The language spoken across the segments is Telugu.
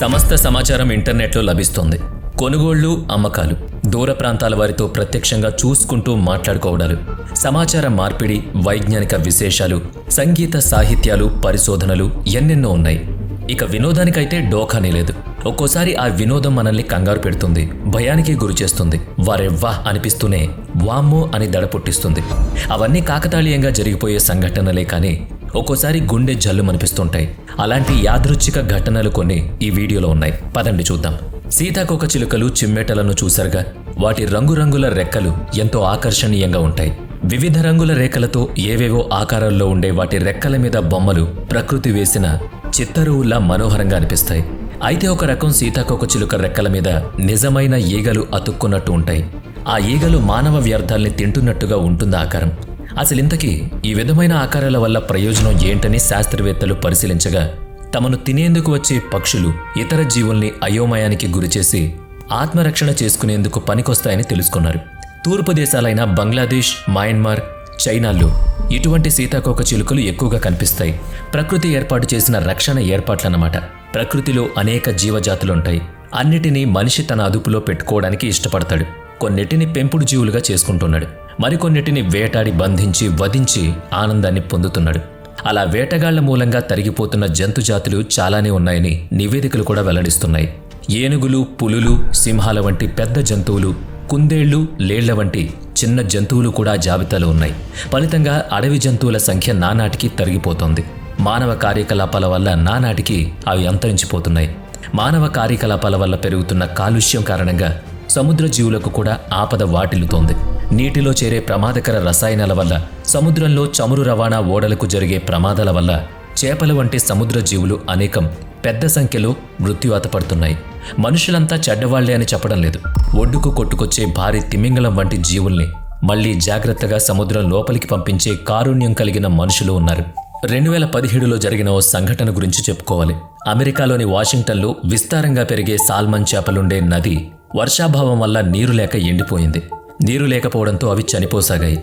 సమస్త సమాచారం ఇంటర్నెట్లో లభిస్తుంది. కొనుగోళ్లు, అమ్మకాలు, దూర ప్రాంతాల వారితో ప్రత్యక్షంగా చూసుకుంటూ మాట్లాడుకోవడాలు, సమాచార మార్పిడి, వైజ్ఞానిక విశేషాలు, సంగీత సాహిత్యాలు, పరిశోధనలు ఎన్నెన్నో ఉన్నాయి. ఇక వినోదానికైతే డోకానే లేదు. ఒక్కోసారి ఆ వినోదం మనల్ని కంగారు పెడుతుంది, భయానికి గురి చేస్తుంది, వారెవ్వా అనిపిస్తూనే వామ్మో అని దడ పుట్టిస్తుంది. అవన్నీ కాకతాళీయంగా జరిగిపోయే సంఘటనలే కానీ ఒక్కోసారి గుండె జల్లుమనిపిస్తుంటాయి. అలాంటి యాదృచ్ఛిక ఘటనలు కొన్ని ఈ వీడియోలో ఉన్నాయి. పదండి చూద్దాం. సీతాకోక చిలుకలు, చిమ్మేటలను చూసారుగా. వాటి రంగురంగుల రెక్కలు ఎంతో ఆకర్షణీయంగా ఉంటాయి. వివిధ రంగుల రేఖలతో ఏవేవో ఆకారాల్లో ఉండే వాటి రెక్కల మీద బొమ్మలు ప్రకృతి వేసిన చిత్తరువుల్లా మనోహరంగా అనిపిస్తాయి. అయితే ఒక రకం సీతాకోక చిలుక రెక్కల మీద నిజమైన ఈగలు అతుక్కున్నట్టు ఉంటాయి. ఆ ఈగలు మానవ వ్యర్థాల్ని తింటున్నట్టుగా ఉంటుంది ఆకారం. అసలింతకీ ఈ విధమైన ఆకారాల వల్ల ప్రయోజనం ఏంటని శాస్త్రవేత్తలు పరిశీలించగా, తమను తినేందుకు వచ్చే పక్షులు ఇతర జీవుల్ని అయోమయానికి గురిచేసి ఆత్మరక్షణ చేసుకునేందుకు పనికొస్తాయని తెలుసుకున్నారు. తూర్పు దేశాలైన బంగ్లాదేశ్, మయన్మార్, చైనాల్లో ఇటువంటి సీతాకోక చిలుకలు ఎక్కువగా కనిపిస్తాయి. ప్రకృతి ఏర్పాటు చేసిన రక్షణ ఏర్పాట్లన్నమాట. ప్రకృతిలో అనేక జీవజాతులుంటాయి. అన్నిటినీ మనిషి తన అదుపులో పెట్టుకోవడానికి ఇష్టపడతాడు. కొన్నిటిని పెంపుడు జీవులుగా చేసుకుంటున్నాడు. మరికొన్నిటిని వేటాడి బంధించి వధించి ఆనందాన్ని పొందుతున్నాడు. అలా వేటగాళ్ల మూలంగా తరిగిపోతున్న జంతుజాతులు చాలానే ఉన్నాయని నివేదికలు కూడా వెల్లడిస్తున్నాయి. ఏనుగులు, పులులు, సింహాల వంటి పెద్ద జంతువులు, కుందేళ్లు, లేళ్ల వంటి చిన్న జంతువులు కూడా జాబితాలో ఉన్నాయి. ఫలితంగా అడవి జంతువుల సంఖ్య నానాటికి తరిగిపోతోంది. మానవ కార్యకలాపాల వల్ల నానాటికి అవి అంతరించిపోతున్నాయి. మానవ కార్యకలాపాల వల్ల పెరుగుతున్న కాలుష్యం కారణంగా సముద్ర జీవులకు కూడా ఆపద వాటిల్లుతోంది. నీటిలో చేరే ప్రమాదకర రసాయనాల వల్ల, సముద్రంలో చమురు రవాణా ఓడలకు జరిగే ప్రమాదాల వల్ల చేపల వంటి సముద్ర జీవులు అనేకం పెద్ద సంఖ్యలో మృత్యువాత పడుతున్నాయి. మనుషులంతా చెడ్డవాళ్లే అని చెప్పడం లేదు. ఒడ్డుకు కొట్టుకొచ్చే భారీ తిమింగలం వంటి జీవుల్ని మళ్లీ జాగ్రత్తగా సముద్రం లోపలికి పంపించే కారుణ్యం కలిగిన మనుషులు ఉన్నారు. 2017లో జరిగిన ఓ సంఘటన గురించి చెప్పుకోవాలి. అమెరికాలోని వాషింగ్టన్లో విస్తారంగా పెరిగే సాల్మన్ చేపలుండే నది వర్షాభావం వల్ల నీరు లేక ఎండిపోయింది. నీరు లేకపోవడంతో అవి చనిపోసాగాయి.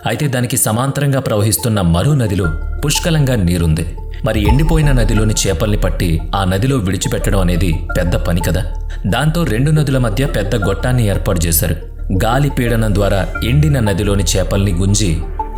అయితే దానికి సమాంతరంగా ప్రవహిస్తున్న మరో నదిలో పుష్కలంగా నీరుంది. మరి ఎండిపోయిన నదిలోని చేపల్ని పట్టి ఆ నదిలో విడిచిపెట్టడం అనేది పెద్ద పని కదా. దాంతో రెండు నదుల మధ్య పెద్ద గొట్టాన్ని ఏర్పాటు చేశారు. గాలి పీడనం ద్వారా ఎండిన నదిలోని చేపల్ని గుంజి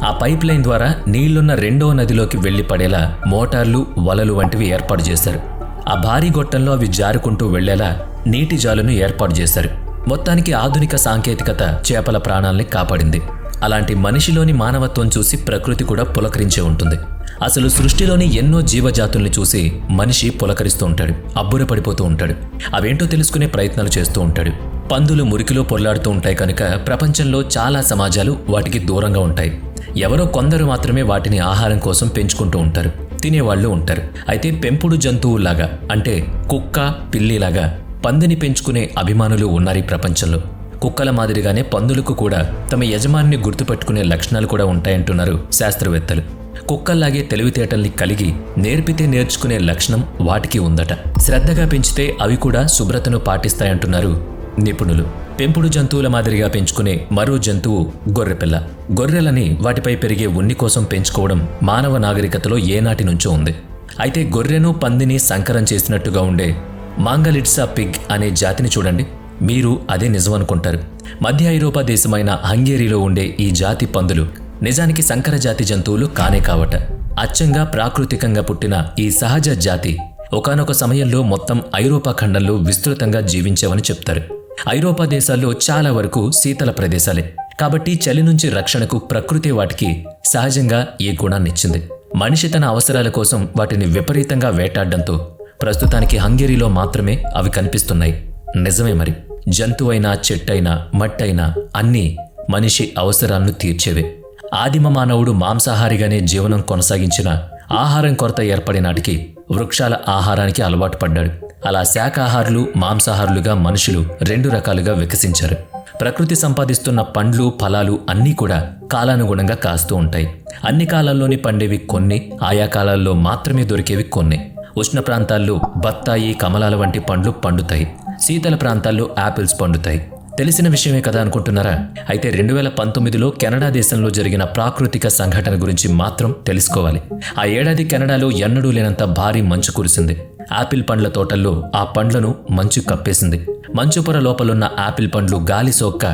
ఆ పైప్ లైన్ ద్వారా నీళ్లున్న రెండో నదిలోకి వెళ్లి పడేలా మోటార్లు, వలలు వంటివి ఏర్పాటు చేశారు. ఆ భారీ గొట్టంలో అవి జారుకుంటూ వెళ్లేలా నీటి జాలును ఏర్పాటు చేశారు. మొత్తానికి ఆధునిక సాంకేతికత చేపల ప్రాణాల్ని కాపాడింది. అలాంటి మనిషిలోని మానవత్వం చూసి ప్రకృతి కూడా పులకరించే ఉంటుంది. అసలు సృష్టిలోని ఎన్నో జీవజాతుల్ని చూసి మనిషి పులకరిస్తూ ఉంటాడు, అబ్బురపడిపోతూ ఉంటాడు. అవేంటో తెలుసుకునే ప్రయత్నాలు చేస్తూ ఉంటాడు. పందులు మురికిలో పొర్లాడుతూ ఉంటాయి కనుక ప్రపంచంలో చాలా సమాజాలు వాటికి దూరంగా ఉంటాయి. ఎవరో కొందరు మాత్రమే వాటిని ఆహారం కోసం పెంచుకుంటూ ఉంటారు, తినేవాళ్లు ఉంటారు. అయితే పెంపుడు జంతువులాగా, అంటే కుక్క, పిల్లిలాగా పందిని పెంచుకునే అభిమానులు ఉన్నారు ఈ ప్రపంచంలో. కుక్కల మాదిరిగానే పందులకు కూడా తమ యజమానిని గుర్తుపెట్టుకునే లక్షణాలు కూడా ఉంటాయంటున్నారు శాస్త్రవేత్తలు. కుక్కల్లాగే తెలివితేటల్ని కలిగి నేర్పితే నేర్చుకునే లక్షణం వాటికి ఉందట. శ్రద్ధగా పెంచితే అవి కూడా శుభ్రతను పాటిస్తాయంటున్నారు నిపుణులు. పెంపుడు జంతువుల మాదిరిగా పెంచుకునే మరో జంతువు గొర్రెపిల్ల. గొర్రెలని వాటిపై పెరిగే ఉన్ని కోసం పెంచుకోవడం మానవ నాగరికతలో ఏనాటి నుంచో ఉంది. అయితే గొర్రెను, పందిని సంకరం చేసినట్టుగా ఉండే మాంగలిడ్సా పిగ్ అనే జాతిని చూడండి, మీరు అదే నిజమనుకుంటారు. మధ్య ఐరోపా దేశమైన హంగేరీలో ఉండే ఈ జాతి పందులు నిజానికి సంకర జాతి జంతువులు కానే కావట. అచ్చంగా ప్రాకృతికంగా పుట్టిన ఈ సహజ జాతి ఒకానొక సమయంలో మొత్తం ఐరోపా ఖండంలో విస్తృతంగా జీవించేవని చెప్తారు. ఐరోపా దేశాల్లో చాలా వరకు శీతల ప్రదేశాలే కాబట్టి చలి నుంచి రక్షణకు ప్రకృతి వాటికి సహజంగా ఈ గుణాన్నిచ్చింది. మనిషి తన అవసరాల కోసం వాటిని విపరీతంగా వేటాడడంతో ప్రస్తుతానికి హంగేరీలో మాత్రమే అవి కనిపిస్తున్నాయి. నిజమే మరి, జంతువైనా, చెట్టైనా, మట్టైనా అన్నీ మనిషి అవసరాలను తీర్చేవే. ఆదిమ మానవుడు మాంసాహారిగానే జీవనం కొనసాగించిన ఆహారం కొరత ఏర్పడినాటికి వృక్షాల ఆహారానికి అలవాటు పడ్డాడు. అలా శాకాహారులు, మాంసాహారులుగా మనుషులు రెండు రకాలుగా వికసించారు. ప్రకృతి సంపాదిస్తున్న పండ్లు, ఫలాలు అన్నీ కూడా కాలానుగుణంగా కాస్తూ ఉంటాయి. అన్ని కాలాల్లోని పండేవి కొన్ని, ఆయా కాలాల్లో మాత్రమే దొరికేవి కొన్ని. ఉష్ణ ప్రాంతాల్లో బత్తాయి, కమలాల వంటి పండ్లు పండుతాయి. శీతల ప్రాంతాల్లో యాపిల్స్ పండుతాయి. తెలిసిన విషయమే కదా అనుకుంటున్నారా? అయితే 2019లో కెనడా దేశంలో జరిగిన ప్రాకృతిక సంఘటన గురించి మాత్రం తెలుసుకోవాలి. ఆ ఏడాది కెనడాలో ఎన్నడూ లేనంత భారీ మంచు కురిసింది. యాపిల్ పండ్ల తోటల్లో ఆ పండ్లను మంచు కప్పేసింది. మంచు పొర లోపలున్న యాపిల్ పండ్లు గాలి సోక్క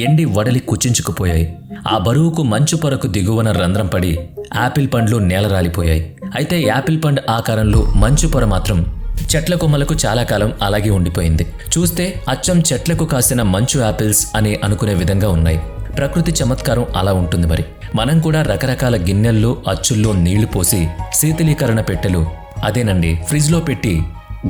ఎండి వడలి కుచించుకుపోయాయి. ఆ బరువుకు మంచు పొరకు దిగువన రంధ్రం పడి యాపిల్ పండ్లు నేలరాలిపోయాయి. అయితే యాపిల్ పండు ఆకారంలో మంచు పొర మాత్రం చెట్ల కొమ్మలకు చాలా కాలం అలాగే ఉండిపోయింది. చూస్తే అచ్చం చెట్లకు కాసిన మంచు యాపిల్స్ అని అనుకునే విధంగా ఉన్నాయి. ప్రకృతి చమత్కారం అలా ఉంటుంది. మరి మనం కూడా రకరకాల గిన్నెల్లో అచ్చుల్లో నీళ్లు పోసి శీతలీకరణ పెట్టెలు, అదేనండి ఫ్రిడ్జ్లో పెట్టి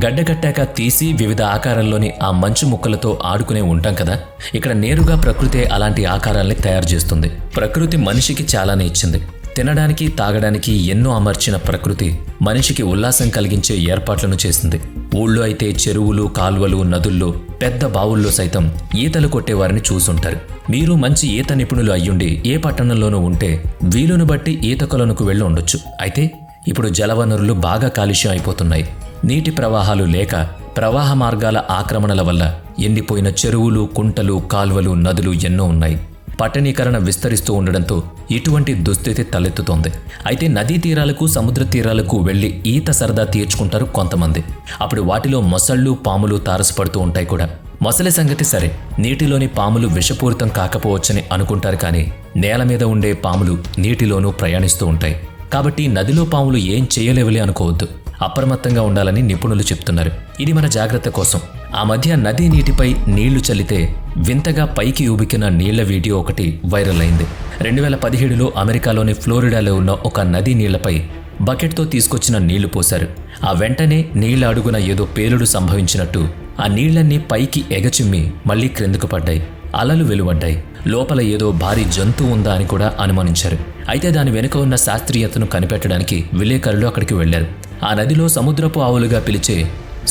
గడ్డకట్టాక తీసి వివిధ ఆకారాల్లోని ఆ మంచు ముక్కలతో ఆడుకునే ఉంటాం కదా. ఇక్కడ నేరుగా ప్రకృతే అలాంటి ఆకారాల్ని తయారు చేస్తుంది. ప్రకృతి మనిషికి చాలానే ఇచ్చింది. తినడానికి తాగడానికి ఎన్నో అమర్చిన ప్రకృతి మనిషికి ఉల్లాసం కలిగించే ఏర్పాట్లను చేసింది. ఊళ్ళో అయితే చెరువులు, కాల్వలు, నదుల్లో, పెద్ద బావుల్లో సైతం ఈతలు కొట్టేవారిని చూసుంటారు. మీరు మంచి ఈత నిపుణులు అయ్యుండి ఏ పట్టణంలోనూ ఉంటే వీలును బట్టి ఈత కొలనుకు వెళ్ళి ఉండొచ్చు. అయితే ఇప్పుడు జలవనరులు బాగా కాలుష్యం అయిపోతున్నాయి. నీటి ప్రవాహాలు లేక ప్రవాహ మార్గాల ఆక్రమణల వల్ల ఎండిపోయిన చెరువులు, కుంటలు, కాల్వలు, నదులు ఎన్నో ఉన్నాయి. పట్టణీకరణ విస్తరిస్తూ ఉండడంతో ఇటువంటి దుస్థితి తలెత్తుతోంది. అయితే నదీ తీరాలకు, సముద్ర తీరాలకు వెళ్లి ఈత సరదా తీర్చుకుంటారు కొంతమంది. అప్పుడు వాటిలో మొసళ్ళు, పాములు తారసపడుతూ ఉంటాయి కూడా. మొసలి సంగతి సరే, నీటిలోని పాములు విషపూరితం కాకపోవచ్చని అనుకుంటారు. కానీ నేల మీద ఉండే పాములు నీటిలోనూ ప్రయాణిస్తూ ఉంటాయి. కాబట్టి నదిలో పాములు ఏం చేయలేవులే అనుకోవద్దు. అప్రమత్తంగా ఉండాలని నిపుణులు చెప్తున్నారు. ఇది మన జాగ్రత్త కోసం. ఆ మధ్య నదీ నీటిపై నీళ్లు చల్లితే వింతగా పైకి ఉబికిన నీళ్ల వీడియో ఒకటి వైరల్ అయింది. 2017లో అమెరికాలోని ఫ్లోరిడాలో ఉన్న ఒక నదీ నీళ్లపై బకెట్తో తీసుకొచ్చిన నీళ్లు పోశారు. ఆ వెంటనే నీళ్ల అడుగున ఏదో పేలుడు సంభవించినట్టు ఆ నీళ్లన్నీ పైకి ఎగచిమ్మి మళ్లీ క్రిందకు పడ్డాయి. అలలు వెలువడ్డాయి. లోపల ఏదో భారీ జంతువు ఉందా అని కూడా అనుమానించారు. అయితే దాని వెనుక ఉన్న శాస్త్రీయతను కనిపెట్టడానికి విలేకరులు అక్కడికి వెళ్లారు. ఆ నదిలో సముద్రపు ఆవులుగా పిలిచే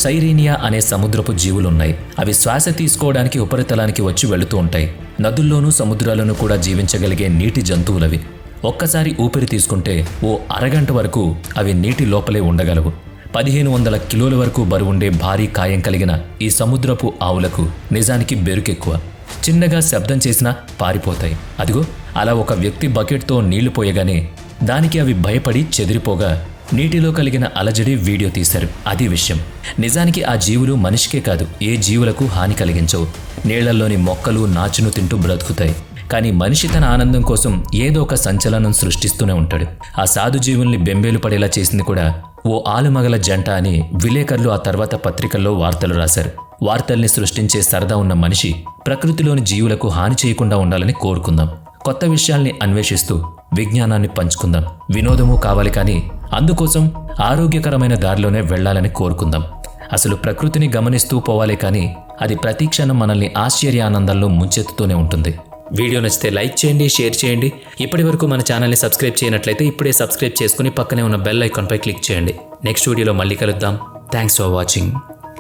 సైరీనియా అనే సముద్రపు జీవులున్నాయి. అవి శ్వాస తీసుకోవడానికి ఉపరితలానికి వచ్చి వెళుతూ ఉంటాయి. నదుల్లోనూ సముద్రాలను కూడా జీవించగలిగే నీటి జంతువులవి. ఒక్కసారి ఊపిరి తీసుకుంటే ఓ అరగంట వరకు అవి నీటి లోపలే ఉండగలవు. 1500 కిలోల వరకు బరువుండే భారీ కాయం కలిగిన ఈ సముద్రపు ఆవులకు నిజానికి బెరుకెక్కువ. చిన్నగా శబ్దం చేసినా పారిపోతాయి. అదిగో అలా ఒక వ్యక్తి బకెట్తో నీళ్లు పోయగానే దానికి అవి భయపడి చెదిరిపోగా నీటిలో కలిగిన అలజడి వీడియో తీశారు. అది విషయం. నిజానికి ఆ జీవులు మనిషికే కాదు, ఏ జీవులకు హాని కలిగించవు. నీళ్లలోని మొక్కలు, నాచును తింటూ బ్రతుకుతాయి. కానీ మనిషి తన ఆనందం కోసం ఏదో ఒక సంచలనం సృష్టిస్తూనే ఉంటాడు. ఆ సాధు జీవుల్ని బెంబేలు పడేలా చేసింది కూడా ఓ ఆలుమగల జంట అని విలేకరులు ఆ తర్వాత పత్రికల్లో వార్తలు రాశారు. వార్తల్ని సృష్టించే సరదా ఉన్న మనిషి ప్రకృతిలోని జీవులకు హాని చేయకుండా ఉండాలని కోరుకుందాం. కొత్త విషయాల్ని అన్వేషిస్తూ విజ్ఞానాన్ని పంచుకుందాం. వినోదము కావాలి, కానీ అందుకోసం ఆరోగ్యకరమైన దారిలోనే వెళ్లాలని కోరుకుందాం. అసలు ప్రకృతిని గమనిస్తూ పోవాలే కానీ అది ప్రతి క్షణం మనల్ని ఆశ్చర్యానందాల్లో ముంచెత్తుతూనే ఉంటుంది. వీడియో నచ్చితే లైక్ చేయండి, షేర్ చేయండి. ఇప్పటి వరకు మన ఛానల్ని సబ్స్క్రైబ్ చేయనట్లయితే ఇప్పుడే సబ్స్క్రైబ్ చేసుకుని పక్కనే ఉన్న బెల్ ఐకాన్పై క్లిక్ చేయండి. నెక్స్ట్ వీడియోలో మళ్ళీ కలుద్దాం. Thanks for watching.